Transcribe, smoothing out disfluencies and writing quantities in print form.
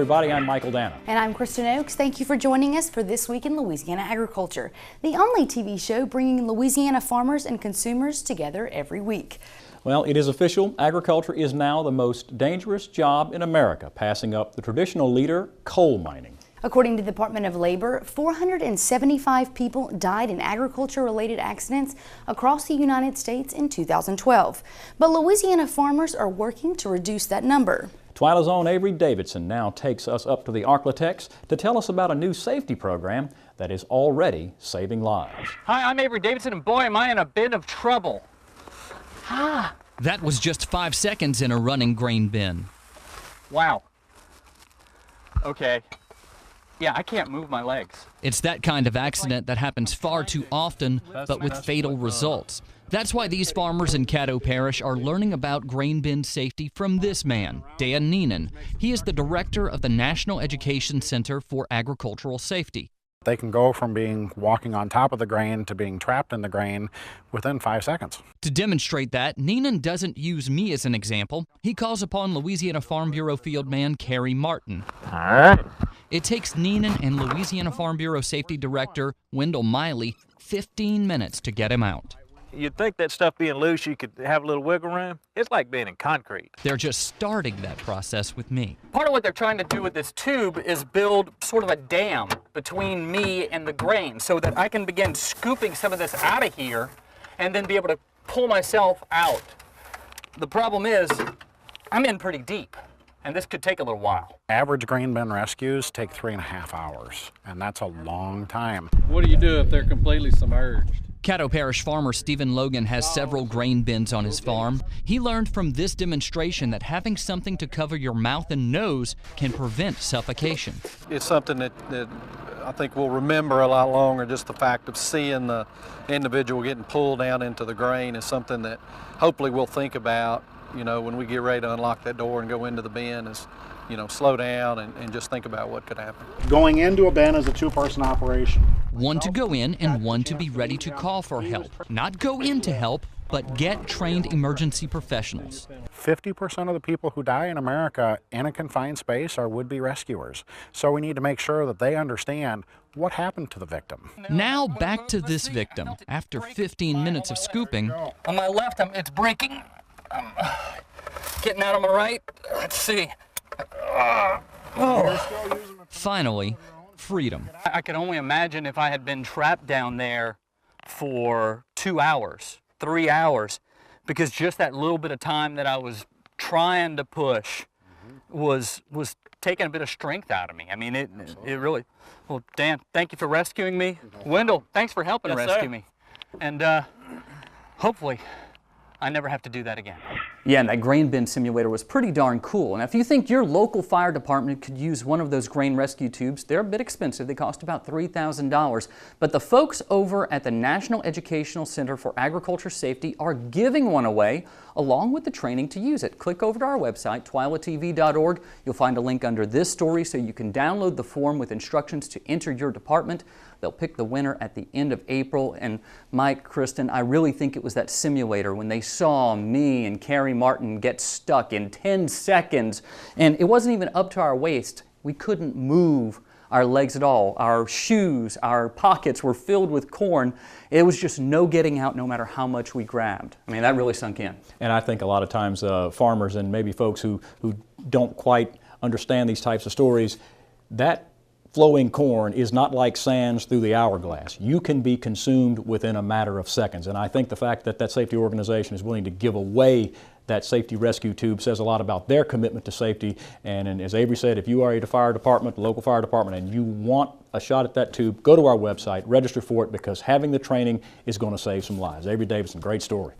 everybody. I'm Michael Dana. And I'm Kristen Oakes. Thank you for joining us for This Week in Louisiana Agriculture, the only TV show bringing Louisiana farmers and consumers together every week. Well, it is official. Agriculture is now the most dangerous job in America, passing up the traditional leader, coal mining. According to the Department of Labor, 475 people died in agriculture-related accidents across the United States in 2012. But Louisiana farmers are working to reduce that number. TWILA's own Avery Davidson now takes us up to the Arklatex to tell us about a new safety program that is already saving lives. Hi, I'm Avery Davidson, and boy, am I in a bit of trouble. That was just 5 seconds in a running grain bin. Wow. Okay. Yeah, I can't move my legs. It's that kind of accident that happens far too often, but with fatal results. That's why these farmers in Caddo Parish are learning about grain bin safety from this man, Dan Neenan. He is the director of the National Education Center for Agricultural Safety. They can go from walking on top of the grain to being trapped in the grain within 5 seconds. To demonstrate that, Neenan doesn't use me as an example. He calls upon Louisiana Farm Bureau field man Kerry Martin. All right. It takes Neenan and Louisiana Farm Bureau Safety Director Wendell Miley 15 minutes to get him out. You'd think that stuff being loose, you could have a little wiggle room. It's like being in concrete. They're just starting that process with me. Part of what they're trying to do with this tube is build sort of a dam between me and the grain so that I can begin scooping some of this out of here and then be able to pull myself out. The problem is, I'm in pretty deep, and this could take a little while. Average grain bin rescues take 3.5 hours, and that's a long time. What do you do if they're completely submerged? Caddo Parish farmer Stephen Logan has several grain bins on his farm. He learned from this demonstration that having something to cover your mouth and nose can prevent suffocation. It's something that I think we'll remember a lot longer. Just the fact of seeing the individual getting pulled down into the grain is something that hopefully we'll think about, you know, when we get ready to unlock that door and go into the bin is, you know, slow down and just think about what could happen. Going into a bin is a two-person operation. One to go in and one to be ready to call for help. Not go in to help, but get trained emergency professionals. 50% of the people who die in America in a confined space are would-be rescuers. So we need to make sure that they understand what happened to the victim. Now back to this victim. After 15 minutes of scooping, On my left, it's breaking. I'm getting out on my right. Let's see. finally, freedom. I could only imagine if I had been trapped down there for 2 hours, 3 hours, because just that little bit of time that I was trying to push was taking a bit of strength out of me. I mean, it really, well, Dan, thank you for rescuing me. Wendell, thanks for helping rescue me. And hopefully, I never have to do that again. Yeah, and that grain bin simulator was pretty darn cool. Now, if you think your local fire department could use one of those grain rescue tubes, they're a bit expensive. They cost about $3,000. But the folks over at the National Educational Center for Agriculture Safety are giving one away, along with the training to use it. Click over to our website, twilatv.org. You'll find a link under this story so you can download the form with instructions to enter your department. They'll pick the winner at the end of April. And Mike, Kristen, I really think it was that simulator when they saw me and Kerry Martin get stuck in 10 seconds. And it wasn't even up to our waist. We couldn't move our legs at all. Our shoes, our pockets were filled with corn. It was just no getting out no matter how much we grabbed. I mean, that really sunk in. And I think a lot of times farmers and maybe folks who don't quite understand these types of stories, that flowing corn is not like sands through the hourglass. You can be consumed within a matter of seconds. And I think the fact that that safety organization is willing to give away that safety rescue tube says a lot about their commitment to safety. And as Avery said, if you are a fire department, local fire department, and you want a shot at that tube, go to our website, register for it, because having the training is going to save some lives. Avery Davidson, great story.